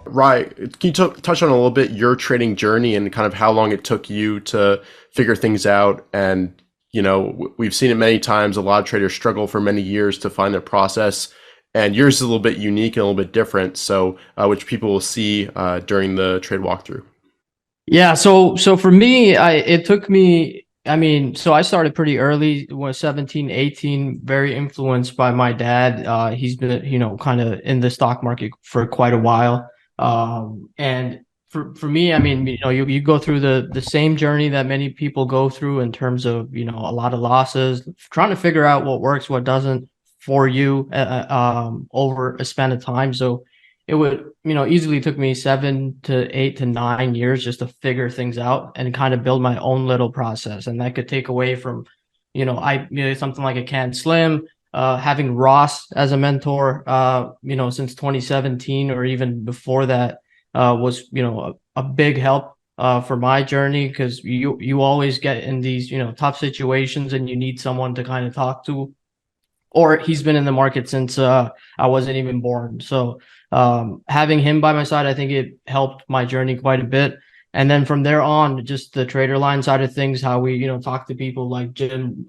Right. Can you touch on a little bit your trading journey and kind of how long it took you to figure things out? And, we've seen it many times. A lot of traders struggle for many years to find their process. And yours is a little bit unique and a little bit different. So, which people will see during the trade walkthrough. Yeah, so for me, it took me, so I started pretty early, was 17, 18, very influenced by my dad. He's been, kind of in the stock market for quite a while. And for me, you go through the same journey that many people go through in terms of, a lot of losses, trying to figure out what works, what doesn't for you over a span of time. So it would, easily took me 7 to 8 to 9 years just to figure things out and kind of build my own little process. And that could take away from, something like a Can Slim, having Ross as a mentor, since 2017 or even before that, was, a big help for my journey, because you always get in these, tough situations and you need someone to kind of talk to, or he's been in the market since I wasn't even born. So having him by my side, I think it helped my journey quite a bit. And then from there on, just the TraderLion side of things, how we, talk to people like Jim,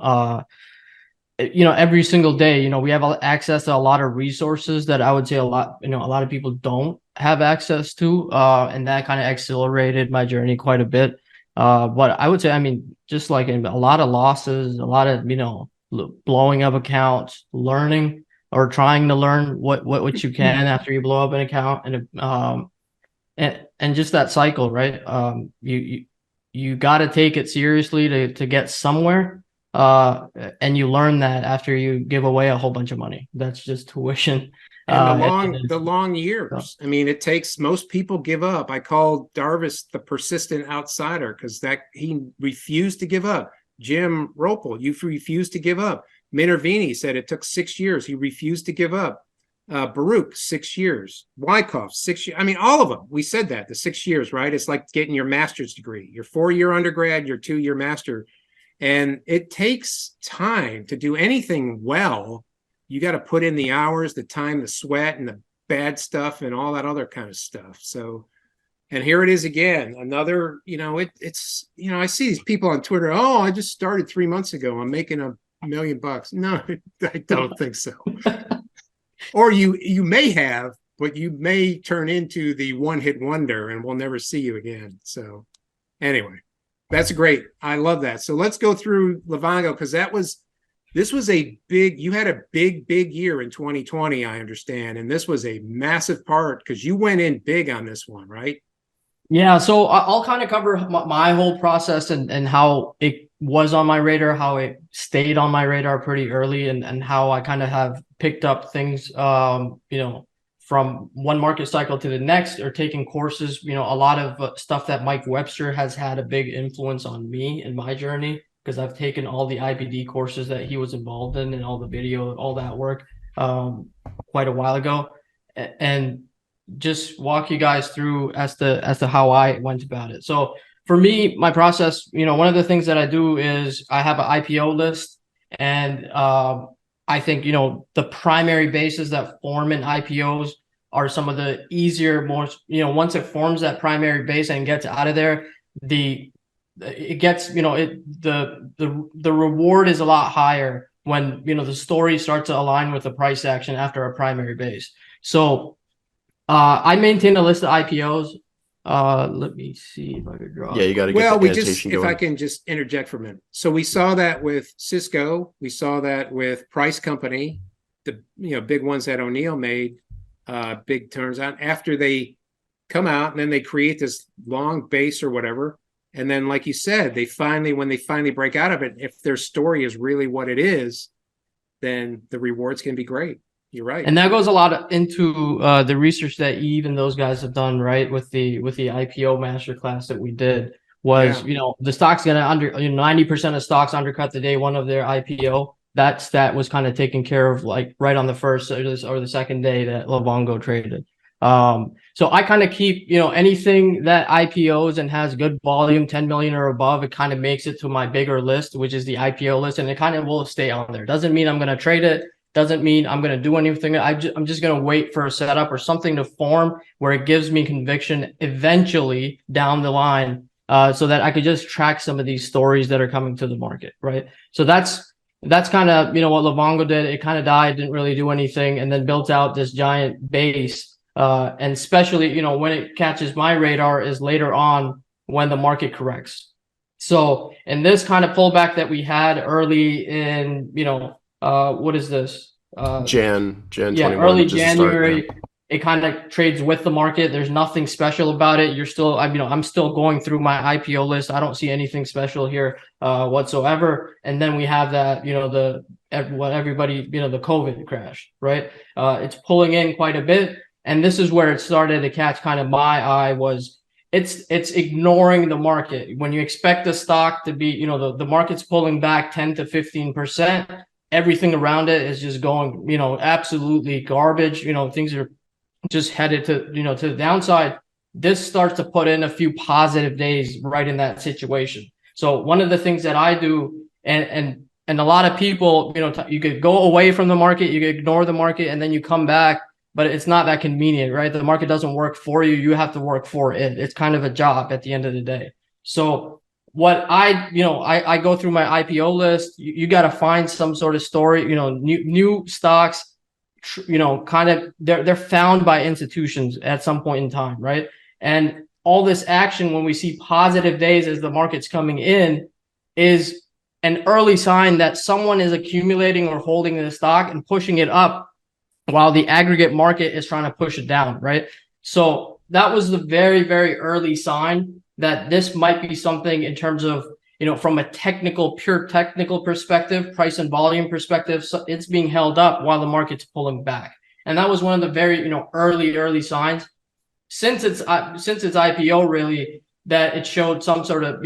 every single day, we have access to a lot of resources that I would say a lot of people don't have access to. And that kind of accelerated my journey quite a bit. But I would say, just like a lot of losses, a lot of, blowing up accounts, learning or trying to learn what you can after you blow up an account, and just that cycle, right? You got to take it seriously to get somewhere, and you learn that after you give away a whole bunch of money. That's just tuition. And the long years. It takes, most people give up. I call Darvis the persistent outsider because he refused to give up. Jim Ropel, you refused to give up. Minervini said it took 6 years. He refused to give up. Baruch, 6 years. Wyckoff, 6 years. All of them. We said that, the 6 years, right? It's like getting your master's degree, your 4-year undergrad, your 2-year master. And it takes time to do anything well. You got to put in the hours, the time, the sweat, and the bad stuff, and all that other kind of stuff. So, and here it is again, another, it's, I see these people on Twitter. Oh, I just started 3 months ago. I'm making $1 million. No, I don't think so. Or you may have, but you may turn into the one-hit wonder and we'll never see you again. So anyway, that's great. I love that. So let's go through Livongo, because this was you had a big year in 2020, I understand. And this was a massive part because you went in big on this one, right? Yeah, so I'll kind of cover my whole process and how it was on my radar, how it stayed on my radar pretty early, and how I kind of have picked up things, from one market cycle to the next, or taking courses, a lot of stuff that Mike Webster has had a big influence on me in my journey, because I've taken all the IBD courses that he was involved in and all the video, all that work quite a while ago. And just walk you guys through as to how I went about it. So for me, my process, one of the things that I do is I have an IPO list, and I think, the primary bases that form in IPOs are some of the easier, more, once it forms that primary base and gets out of there, it gets, the reward is a lot higher when, the story starts to align with the price action after a primary base. So I maintain a list of IPOs. Let me see if I could draw. Yeah, you got to get if I can just interject for a minute. So we saw that with Cisco. We saw that with Price Company, the big ones that O'Neill made, big turns out after they come out, and then they create this long base or whatever. And then, like you said, when they finally break out of it, if their story is really what it is, then the rewards can be great. You're right. And that goes a lot into the research that Eve and those guys have done, right? With the IPO masterclass that we did was, the stock's going to 90% of stocks undercut the day one of their IPO. That stat was kind of taken care of, like right on the first or the second day that Livongo traded. So I kind of keep, anything that IPOs and has good volume, 10 million or above, it kind of makes it to my bigger list, which is the IPO list, and it kind of will stay on there. Doesn't mean I'm going to trade it. doesn't mean I'm going to do anything. I'm just going to wait for a setup or something to form where it gives me conviction eventually down the line, so that I could just track some of these stories that are coming to the market, right? So that's kind of, what Livongo did. It kind of died, didn't really do anything, and then built out this giant base. And especially, when it catches my radar is later on when the market corrects. So in this kind of pullback that we had early in, what is this? Jan 21, early January. It kind of trades with the market. There's nothing special about it. You're still, I'm still going through my IPO list. I don't see anything special here whatsoever. And then we have that, the COVID crash, right? It's pulling in quite a bit. And this is where it started to catch kind of my eye was it's ignoring the market. When you expect the stock to be, the market's pulling back 10 to 15%, everything around it is just going, absolutely garbage. Things are just headed to, to the downside. This starts to put in a few positive days right in that situation. So one of the things that I do, and a lot of people, you could go away from the market, you could ignore the market, and then you come back, but it's not that convenient, right? The market doesn't work for you. You have to work for it. It's kind of a job at the end of the day. So what I go through my IPO list. You got to find some sort of story, new stocks, kind of they're found by institutions at some point in time, right? And all this action, when we see positive days as the market's coming in, is an early sign that someone is accumulating or holding the stock and pushing it up while the aggregate market is trying to push it down, right? So that was the very, very early sign that this might be something in terms of, from a pure technical perspective, price and volume perspective, so it's being held up while the market's pulling back. And that was one of the very, early signs since its IPO, really, that it showed some sort of,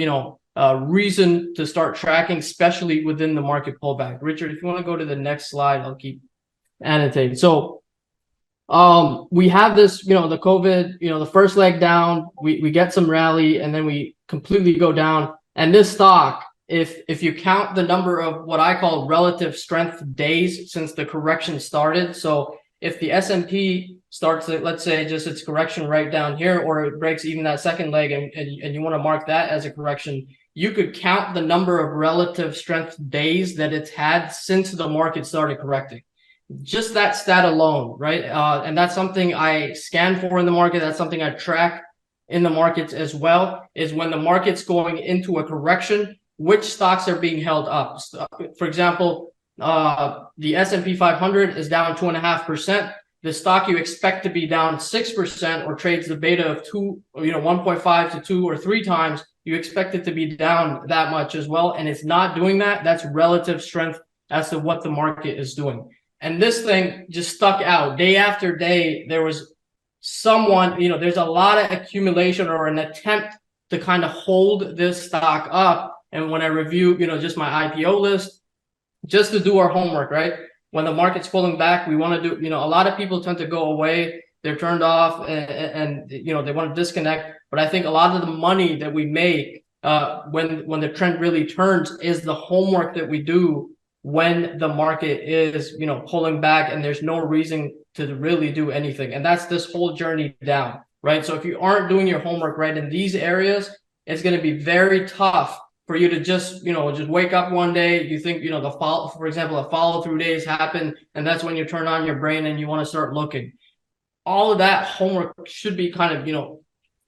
reason to start tracking, especially within the market pullback. Richard, if you want to go to the next slide, I'll keep annotating. So we have this, the COVID, the first leg down, we get some rally, and then we completely go down. And this stock, if you count the number of what I call relative strength days since the correction started, so if the S&P starts, let's say, just its correction right down here, or it breaks even that second leg, and you want to mark that as a correction, you could count the number of relative strength days that it's had since the market started correcting. Just that stat alone, right? And that's something I scan for in the market. That's something I track in the markets as well, is when the market's going into a correction, which stocks are being held up. For example, the S&P 500 is down 2.5%. The stock you expect to be down 6% or trades the beta of 1.5 to 2 or 3 times, you expect it to be down that much as well. And it's not doing that. That's relative strength as to what the market is doing. And this thing just stuck out day after day. There was someone, there's a lot of accumulation or an attempt to kind of hold this stock up. And when I review, just my IPO list, just to do our homework, right? When the market's pulling back, we want to do, a lot of people tend to go away. They're turned off and they want to disconnect. But I think a lot of the money that we make when the trend really turns is the homework that we do when the market is, pulling back and there's no reason to really do anything. And that's this whole journey down, right? So if you aren't doing your homework right in these areas, it's going to be very tough for you to just wake up one day. You think, for example, a follow through days happen, and that's when you turn on your brain and you want to start looking. All of that homework should be kind of,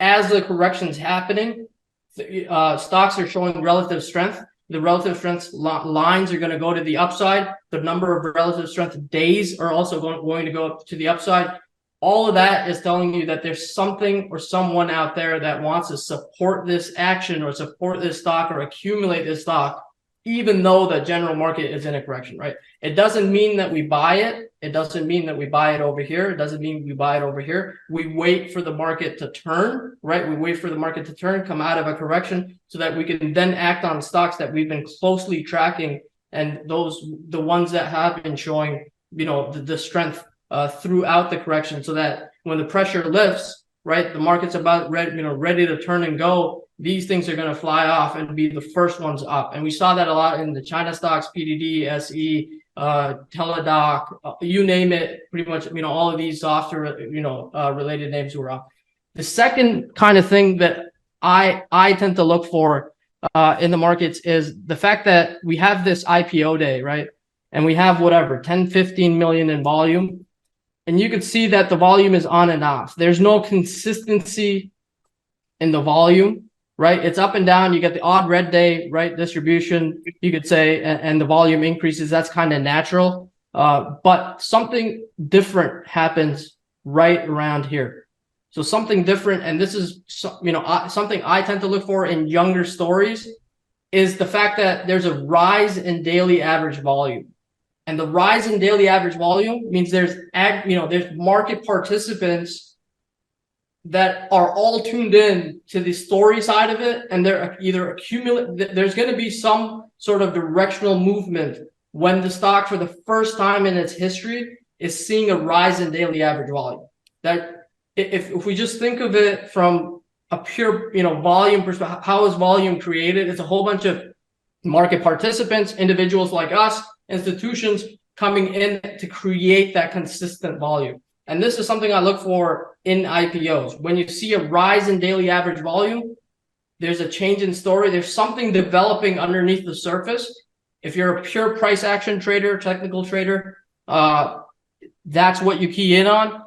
as the correction's happening, stocks are showing relative strength. The relative strength lines are going to go to the upside. The number of relative strength days are also going to go up to the upside. All of that is telling you that there's something or someone out there that wants to support this action or support this stock or accumulate this stock, even though the general market is in a correction, right? It doesn't mean that we buy it. It doesn't mean that we buy it over here. It doesn't mean we buy it over here. We wait for the market to turn, right? We wait for the market to turn, come out of a correction so that we can then act on stocks that we've been closely tracking, and the ones that have been showing, the strength throughout the correction, so that when the pressure lifts, right, the market's about ready to turn and go, these things are going to fly off and be the first ones up. And we saw that a lot in the China stocks, PDD, SE, Teledoc, you name it, pretty much, all of these software, related names were up. The second kind of thing that I tend to look for in the markets is the fact that we have this IPO day, right? And we have whatever, 10, 15 million in volume. And you can see that the volume is on and off. There's no consistency in the volume, right? It's up and down. You get the odd red day, right? Distribution, you could say, and the volume increases. That's kind of natural. But something different happens right around here. So something different, and this is, something I tend to look for in younger stories, is the fact that there's a rise in daily average volume. And the rise in daily average volume means there's market participants that are all tuned in to the story side of it, and they're either there's going to be some sort of directional movement when the stock, for the first time in its history, is seeing a rise in daily average volume. That if we just think of it from a pure volume perspective, how is volume created? It's a whole bunch of market participants, individuals like us, institutions coming in to create that consistent volume. And this is something I look for in IPOs. When you see a rise in daily average volume, there's a change in story. There's something developing underneath the surface. If you're a pure price action trader, technical trader, that's what you key in on.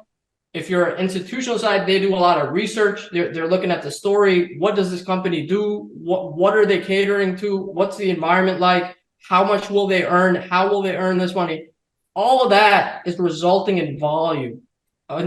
If you're an institutional side, they do a lot of research. They're looking at the story. What does this company do? What are they catering to? What's the environment like? How much will they earn? How will they earn this money? All of that is resulting in volume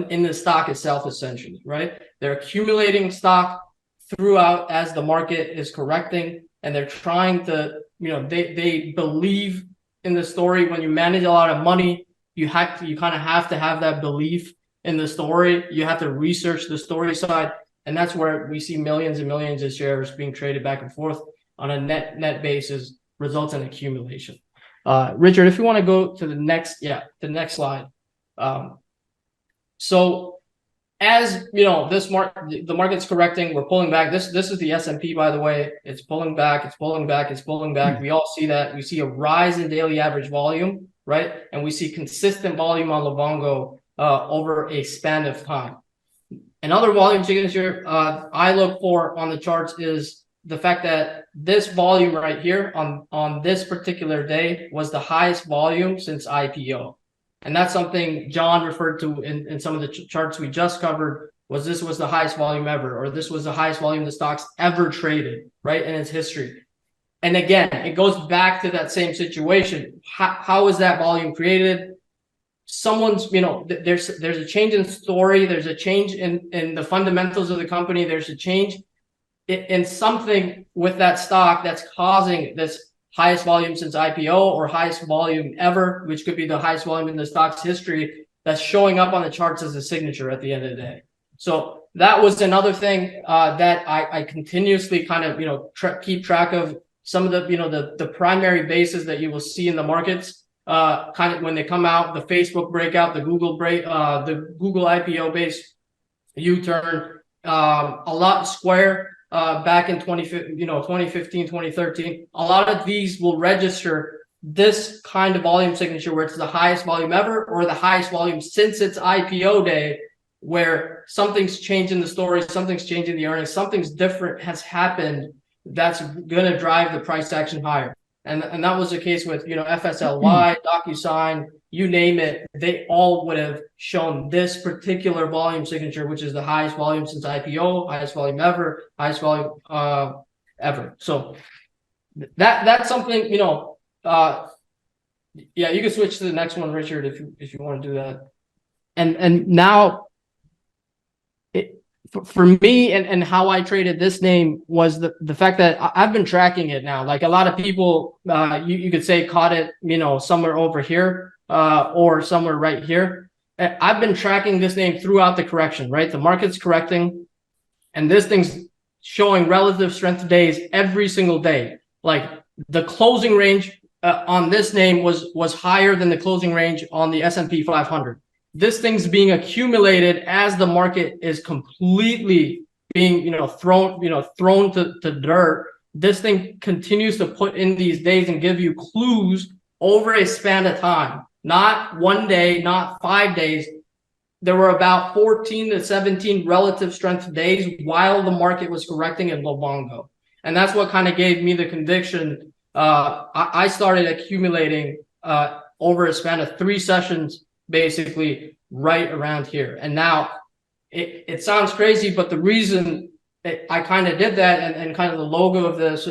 in the stock itself, essentially, right? They're accumulating stock throughout as the market is correcting, and they're trying to, they believe in the story. When you manage a lot of money, you kind of have to have that belief in the story. You have to research the story side, and that's where we see millions and millions of shares being traded back and forth on a net basis, results in accumulation. Richard, if you want to go to the next slide. So as the market's correcting, we're pulling back. This is the S&P, by the way. It's pulling back, it's pulling back, it's pulling back. We all see that. We see a rise in daily average volume, right? And we see consistent volume on Livongo over a span of time. Another volume signature I look for on the charts is the fact that this volume right here on this particular day was the highest volume since IPO. And that's something John referred to in some of the charts we just covered, this was the highest volume ever, or this was the highest volume the stock's ever traded, right, in its history. And again, it goes back to that same situation. How is that volume created? Someone's, there's a change in story, there's a change in the fundamentals of the company, there's a change in something with that stock that's causing this highest volume since IPO or highest volume ever, which could be the highest volume in the stock's history, that's showing up on the charts as a signature at the end of the day. So that was another thing that I continuously kind of keep track of. Some of the primary bases that you will see in the markets kind of when they come out, the Facebook breakout, the Google IPO base, U-turn, a lot Square back in 2015, 2013. A lot of these will register this kind of volume signature where it's the highest volume ever or the highest volume since its IPO day, where something's changing the story, something's changing the earnings, something's different has happened that's going to drive the price action higher. And that was the case with, FSLY, DocuSign, you name it. They all would have shown this particular volume signature, which is the highest volume since IPO, highest volume ever, highest volume ever. So that's something, you can switch to the next one, Richard, if you want to do that. And now, for me and how I traded this name was the fact that I've been tracking it now. Like a lot of people, you could say caught it, somewhere over here or somewhere right here. I've been tracking this name throughout the correction, right? The market's correcting and this thing's showing relative strength days every single day. Like the closing range on this name was higher than the closing range on the S&P 500. This thing's being accumulated as the market is completely being, thrown to dirt. This thing continues to put in these days and give you clues over a span of time, not one day, not 5 days. There were about 14 to 17 relative strength days while the market was correcting in Livongo. And that's what kind of gave me the conviction. I started accumulating over a span of 3 sessions, basically right around here. And now it sounds crazy, but the reason I kind of did that and kind of the logo of this,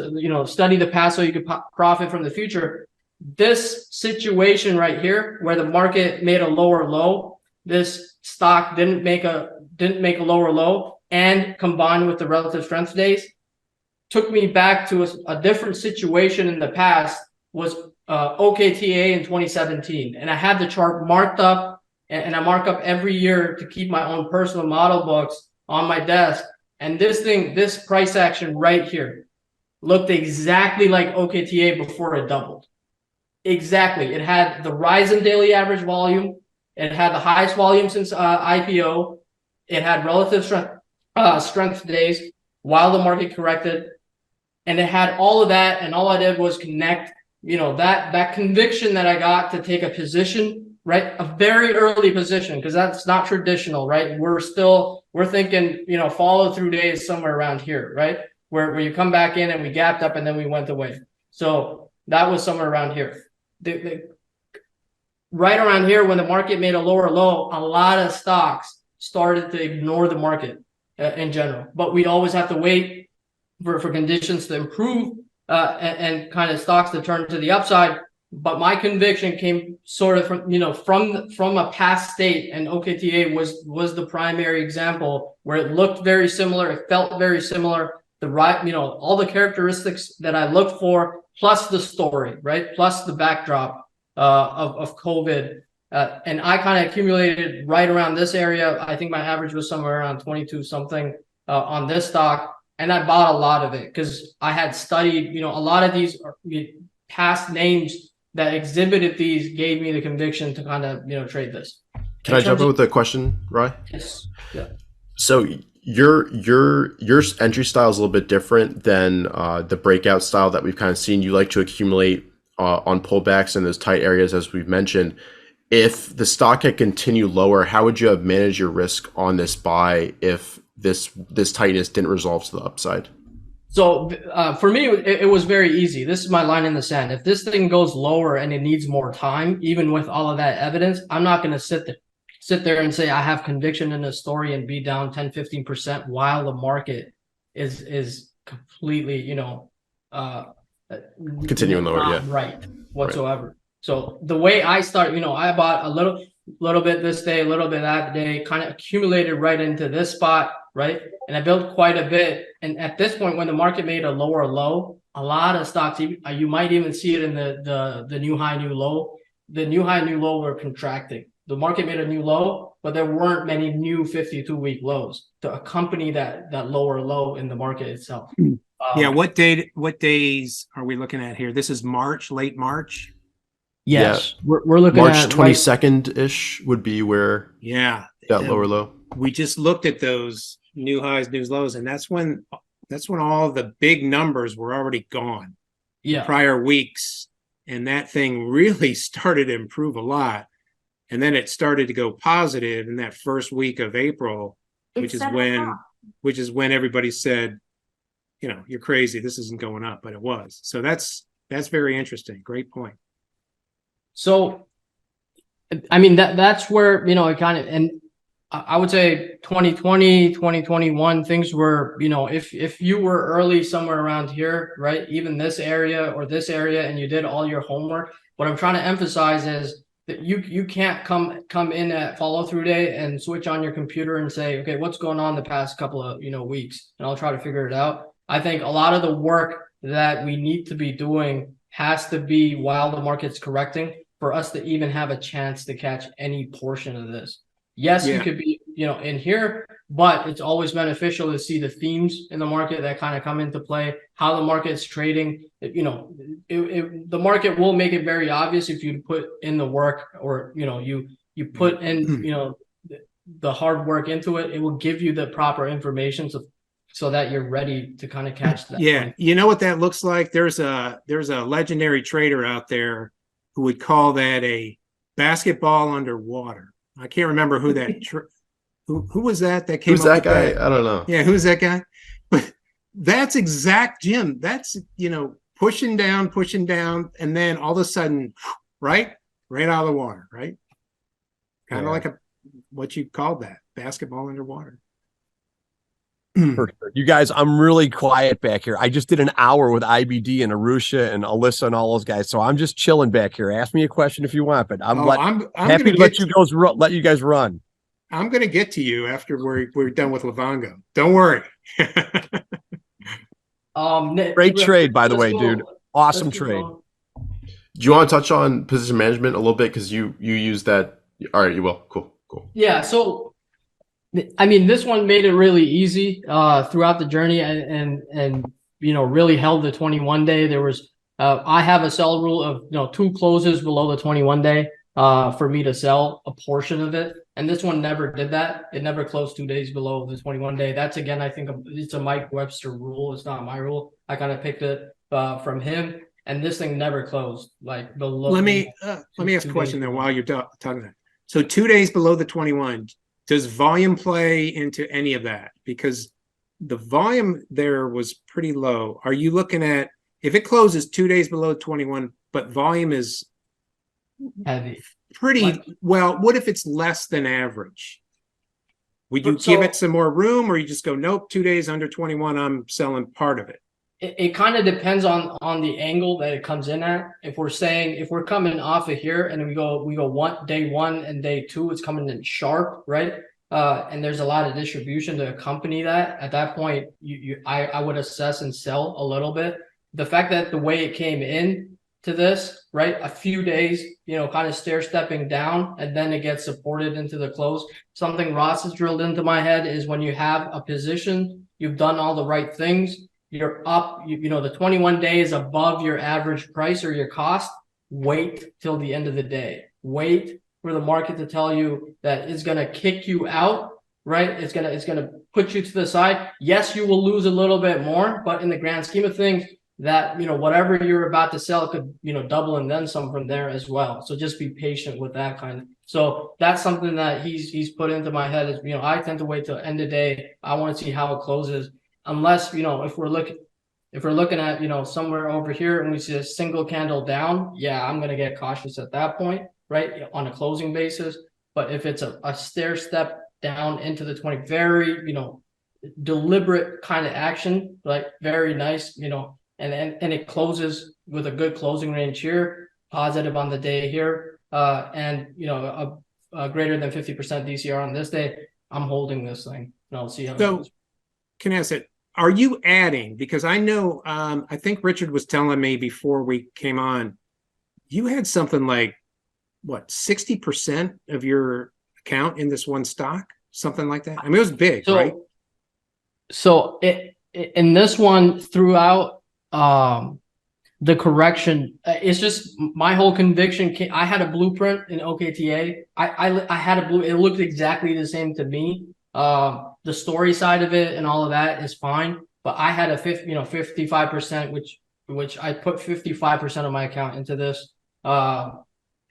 study the past so you could profit from the future. This situation right here, where the market made a lower low, this stock didn't make a lower low, and combined with the relative strength days, took me back to a different situation in the past. Was OKTA in 2017, and I had the chart marked up, and I mark up every year to keep my own personal model books on my desk. And this price action right here looked exactly like OKTA before it doubled. Exactly. It had the rise in daily average volume. It had the highest volume since IPO. It had relative strength days while the market corrected. And it had all of that. And all I did was connect, that conviction that I got to take a position, right? A very early position, because that's not traditional, right? We're thinking, follow through days somewhere around here, right? Where you come back in and we gapped up and then we went away. So that was somewhere around here. Right around here, when the market made a lower low, a lot of stocks started to ignore the market in general. But we always have to wait for conditions to improve and kind of stocks to turn to the upside. But my conviction came sort of from a past state, and OKTA was the primary example where it looked very similar, it felt very similar. All the characteristics that I looked for, plus the story, right, plus the backdrop of COVID, and I kind of accumulated right around this area. I think my average was somewhere around 22 something on this stock, and I bought a lot of it because I had studied, a lot of these past names that exhibited these gave me the conviction to kind of trade this. Can I jump in with a question, Rai? Yes. Yeah. So your entry style is a little bit different than the breakout style that we've kind of seen. You like to accumulate on pullbacks in those tight areas, as we've mentioned. If the stock had continued lower, how would you have managed your risk on this buy if this tightness didn't resolve to the upside? So for me, it was very easy. This is my line in the sand. If this thing goes lower and it needs more time, even with all of that evidence, I'm not going to sit there and say I have conviction in the story and be down 10, 15% while the market is completely, continuing lower, right whatsoever. Right. So the way I start, I bought a little bit this day, a little bit that day, kind of accumulated right into this spot, right? And I built quite a bit. And at this point, when the market made a lower low, a lot of stocks, you might even see it in the new high, new low. The new high, new low were contracting. The market made a new low, but there weren't many new 52-week lows to accompany that lower low in the market itself. Yeah. What days are we looking at here? This is March, late March. Yes, yeah. We're looking March at 22nd ish would be where that lower low. We just looked at those new highs, new lows, and that's when all the big numbers were already gone. Yeah, prior weeks, and that thing really started to improve a lot, and then it started to go positive in that first week of April, which is when everybody said, you're crazy, this isn't going up, but it was. So that's very interesting. Great point. So, I mean, that's where, it kind of, and I would say 2020, 2021, things were, if you were early somewhere around here, right, even this area or this area, and you did all your homework, what I'm trying to emphasize is that you can't come in at follow through day and switch on your computer and say, okay, what's going on the past couple of, weeks, and I'll try to figure it out. I think a lot of the work that we need to be doing has to be while the market's correcting for us to even have a chance to catch any portion of this. Yes, you could be, in here, but it's always beneficial to see the themes in the market that kind of come into play, how the market's trading. The market will make it very obvious if you put in the work, or, you put in, the hard work into it. It will give you the proper information so that you're ready to kind of catch that. Yeah. You know what that looks like? There's a legendary trader out there who would call that a basketball underwater. I can't remember who that who was that came Who's up that with guy? that. I don't know. Yeah, who's that guy? But that's exact, Jim. That's, pushing down, and then all of a sudden, right out of the water, right? Kind of like what you called that, basketball underwater. For sure. You guys, I'm really quiet back here. I just did an hour with IBD and Arusha and Alyssa and all those guys, so I'm just chilling back here. Ask me a question if you want, but I'm happy to let you guys run. I'm going to get to you after we're done with Livongo. Don't worry. Great trade, by the way, dude. Awesome trade. Do you want to touch on position management a little bit? Because you use that. All right, you will. Cool. Yeah. So, I mean, this one made it really easy throughout the journey, and really held the 21 day. There was I have a sell rule of 2 closes below the 21 day for me to sell a portion of it. And this one never did that. It never closed 2 days below the 21 day. That's, again, I think it's a Mike Webster rule. It's not my rule. I kind of picked it from him. And this thing never closed like below. Let me ask a question then while you're talking that. So 2 days below the 21, does volume play into any of that? Because the volume there was pretty low. Are you looking at, if it closes 2 days below 21, but volume is heavy, pretty well, what if it's less than average? Would you give it some more room, or you just go, nope, 2 days under 21, I'm selling part of it? It kind of depends on the angle that it comes in at. If we're coming off of here and we go day one and day two, it's coming in sharp, right? And there's a lot of distribution to accompany that. At that point, I would assess and sell a little bit. The fact that the way it came in to this, right, a few days, kind of stair stepping down, and then it gets supported into the close. Something Ross has drilled into my head is when you have a position, you've done all the right things, you're up, the 21 days above your average price or your cost, wait till the end of the day. Wait for the market to tell you that it's going to kick you out, right? It's going to put you to the side. Yes, you will lose a little bit more, but in the grand scheme of things, that, whatever you're about to sell could, double and then some from there as well. So just be patient with that kind of. So that's something that he's put into my head is, I tend to wait till end of day. I want to see how it closes. Unless, if we're looking at, somewhere over here and we see a single candle down, yeah, I'm going to get cautious at that point, right? On a closing basis. But if it's a stair step down into the 20, very, deliberate kind of action, like very nice, and it closes with a good closing range here, positive on the day here, and, a greater than 50% DCR on this day, I'm holding this thing and I'll see how it goes. Can I ask it? Are you adding? Because I know, I think Richard was telling me before we came on, you had something like, 60% of your account in this one stock? Something like that? I mean, it was big, right? So in this one, throughout the correction, it's just my whole conviction. I had a blueprint in OKTA. I had a it looked exactly the same to me. The story side of it and all of that is fine, but I had a 55%, which I put 55% of my account into this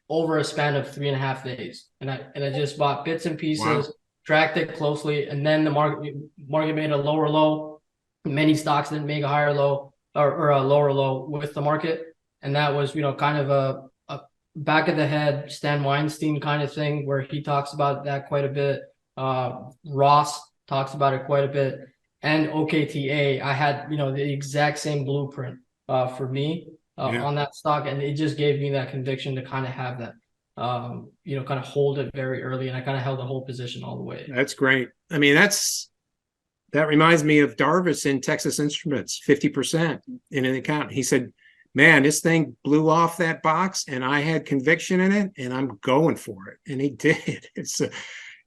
over a span of 3.5 days, and I just bought bits and pieces, tracked it closely, and then the market made a lower low. Many stocks didn't make a higher low or a lower low with the market, and that was kind of a back of the head Stan Weinstein kind of thing where he talks about that quite a bit. Ross talks about it quite a bit, and OKTA. I had the exact same blueprint for me on that stock, and it just gave me that conviction to kind of have that kind of hold it very early, and I kind of held the whole position all the way. That's great. I mean, that reminds me of Darvis in Texas Instruments, 50% in an account. He said, man, this thing blew off that box and I had conviction in it and I'm going for it. And he did. It's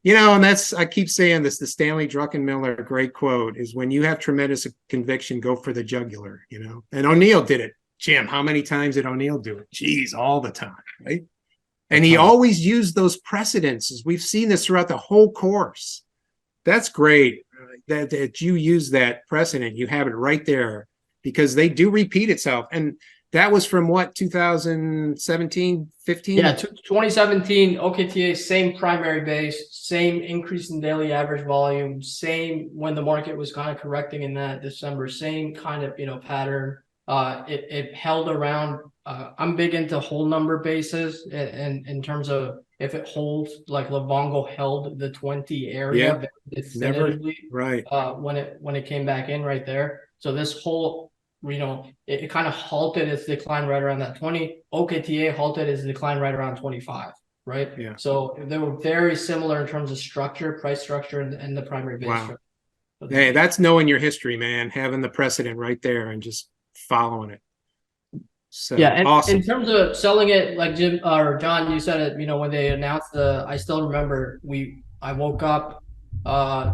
and I keep saying this, the Stanley Druckenmiller great quote is, when you have tremendous conviction, go for the jugular, and O'Neill did it. Jim, how many times did O'Neill do it? Geez, all the time, right? And he always used those precedences. We've seen this throughout the whole course. That's great that you use that precedent. You have it right there because they do repeat itself. And that was from what, 2017, 15? Yeah, 2017, OKTA, same primary base, same increase in daily average volume, same when the market was kind of correcting in that December, same kind of, pattern. It held around. I'm big into whole number bases, and in terms of if it holds, like Livongo held the 20 area definitively, right? When it came back in right there. So this whole, it kind of halted its decline right around that 20. OKTA halted its decline right around 25, right? Yeah. So they were very similar in terms of structure, price structure, and the primary base. Wow. Structure. Hey, that's knowing your history, man. Having the precedent right there and just following it. So yeah, and awesome. In terms of selling it, like Jim or John, you said it, when they announced I still remember I woke up,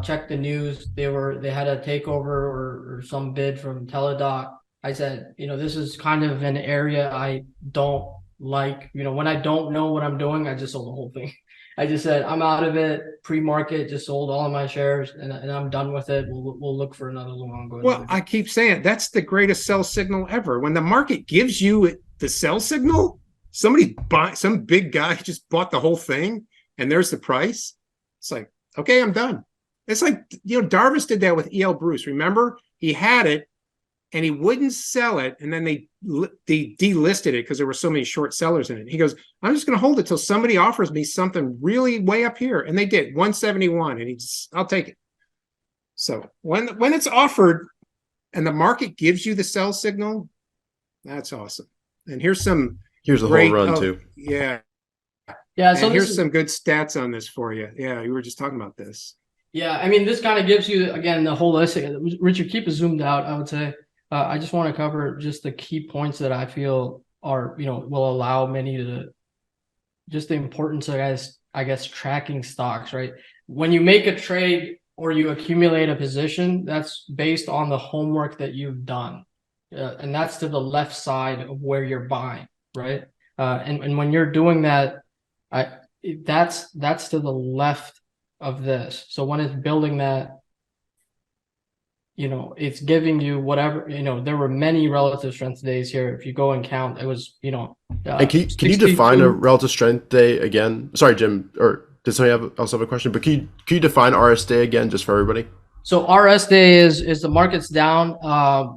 checked the news, they had a takeover or some bid from Teledoc. I said, this is kind of an area I don't like. When I don't know what I'm doing, I just sold the whole thing. I just said, I'm out of it, pre-market, just sold all of my shares, and I'm done with it. We'll look for another Livongo. Well, I keep saying that's the greatest sell signal ever. When the market gives you the sell signal, some big guy just bought the whole thing, and there's the price. It's like, okay, I'm done. It's like, Darvis did that with E.L. Bruce. Remember? He had it, and he wouldn't sell it, and then they delisted it because there were so many short sellers in it. He goes, I'm just going to hold it till somebody offers me something really way up here. And they did, 171, and I'll take it. So when it's offered and the market gives you the sell signal, that's awesome. And here's a whole run too. Yeah. Yeah. So here's some good stats on this for you. Yeah. You were just talking about this. Yeah. I mean, this kind of gives you, again, the holistic. Richard, keep it zoomed out, I would say. I just want to cover just the key points that I feel are, will allow many to just the importance of, I guess, tracking stocks, right? When you make a trade or you accumulate a position, that's based on the homework that you've done. And that's to the left side of where you're buying, right? And when you're doing that, that's to the left of this. So when it's building that, it's giving you whatever, there were many relative strength days here. If you go and count, it was, and can you define a relative strength day again? Sorry, Jim, or did somebody else have a question? But can you define RS day again, just for everybody? So RS day is the market's down,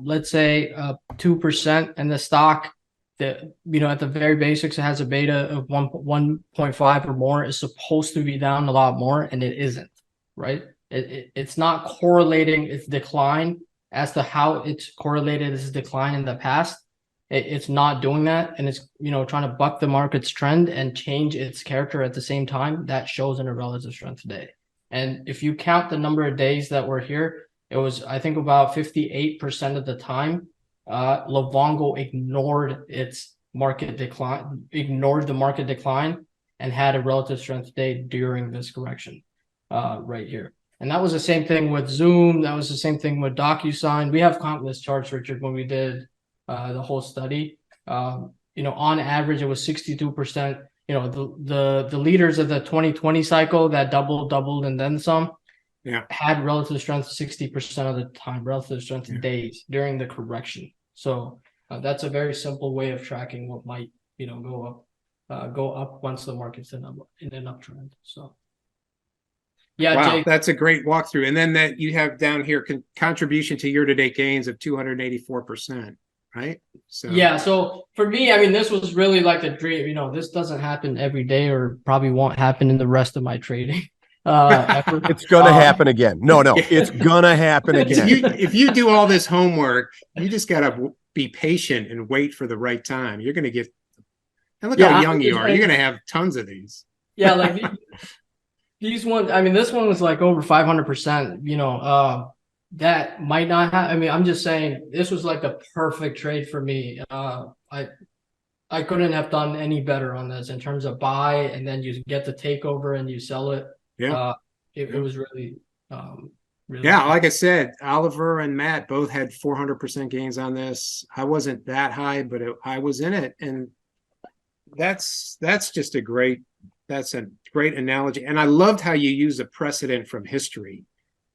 let's say 2%, and the stock that, at the very basics, it has a beta of 1.5 or more, is supposed to be down a lot more, and it isn't, right? It's not correlating its decline as to how it's correlated its decline in the past. It's not doing that, and it's trying to buck the market's trend and change its character at the same time. That shows in a relative strength today. And if you count the number of days that were here, it was, I think, about 58% of the time, Livongo ignored its market decline, ignored the market decline, and had a relative strength day during this correction, right here. And that was the same thing with Zoom. That was the same thing with DocuSign. We have countless charts, Richard, when we did the whole study. On average, it was 62%. The leaders of the 2020 cycle that doubled, and then some, had relative strength 60% of the time, relative strength days during the correction. So that's a very simple way of tracking what might, go up once the market's in an uptrend. So. Yeah, wow, Jake. That's a great walkthrough. And then that you have down here contribution to year-to-date gains of 284%, right? So yeah, so for me, I mean, this was really like a dream. This doesn't happen every day, or probably won't happen in the rest of my trading. It's gonna happen again. No, it's gonna happen again. If you do all this homework, you just gotta be patient and wait for the right time. You're gonna get, and look how young you are. You're gonna have tons of these. Yeah, like these ones. I mean, this one was like over 500%. That might not have. I mean, I'm just saying this was like the perfect trade for me. I couldn't have done any better on this in terms of buy, and then you get the takeover and you sell it. Yeah, it was really, really. Yeah, like I said, Oliver and Matt both had 400% gains on this. I wasn't that high, but I was in it, and that's just a great analogy. And I loved how you use a precedent from history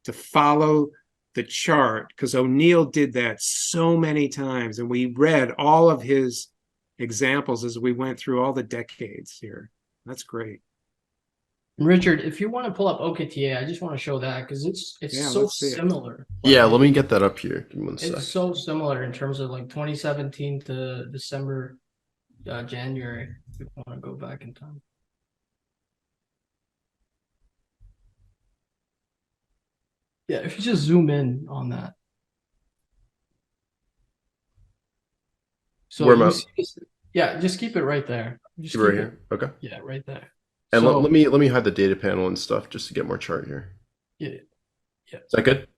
to follow the chart, because O'Neill did that so many times, and we read all of his examples as we went through all the decades here. That's great. Richard, if you want to pull up OKTA, I just want to show that because it's so similar. Yeah, let me get that up here. Give me one sec. It's so similar in terms of like 2017 to December, January. If you want to go back in time. Yeah, if you just zoom in on that. So you see, yeah, just keep it right there. Just keep it right here. Okay. Yeah, right there. And so, let me hide the data panel and stuff just to get more chart here. Yeah. Yeah. Is that good?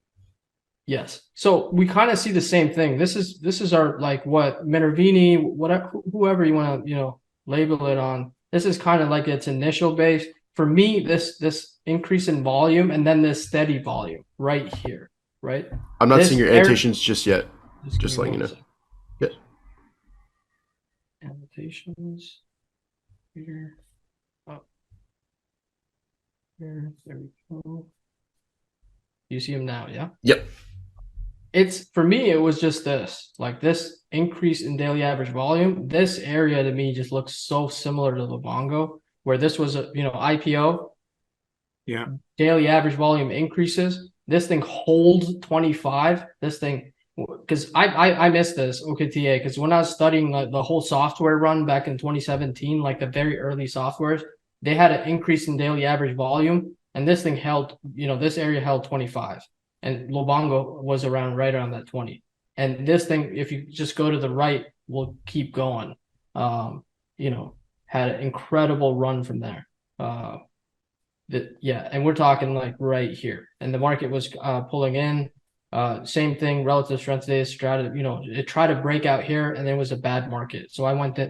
Yes. So we kind of see the same thing. This is our like what Minervini, whatever, whoever you want to label it on. This is kind of like its initial base. For me, this increase in volume and then this steady volume right here, right? I'm not seeing your annotations just yet. Just letting you know. Yeah. Annotations here. Up. Here. There we go. You see them now, yeah? Yep. It's for me, it was just this, like this increase in daily average volume. This area to me just looks so similar to Livongo, where this was a IPO. Yeah. Daily average volume increases. This thing holds 25. This thing, because I missed this OKTA because when I was studying the whole software run back in 2017, like the very early softwares, they had an increase in daily average volume, and this thing held, this area held 25, and Livongo was right around that 20. And this thing, if you just go to the right, will keep going. Had an incredible run from there. And we're talking like right here, and the market was pulling in. Same thing, relative strength data strategy. It tried to break out here, and there was a bad market. So I went to,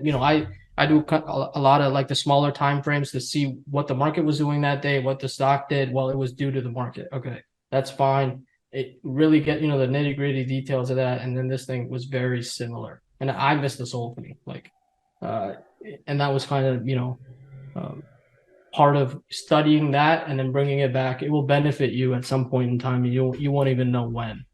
I do a lot of like the smaller time frames to see what the market was doing that day, what the stock did. Well, it was due to the market. Okay, that's fine. It really get the nitty gritty details of that, and then this thing was very similar, and I missed this whole thing. And that was kind of part of studying that and then bringing it back. It will benefit you at some point in time. You won't even know when.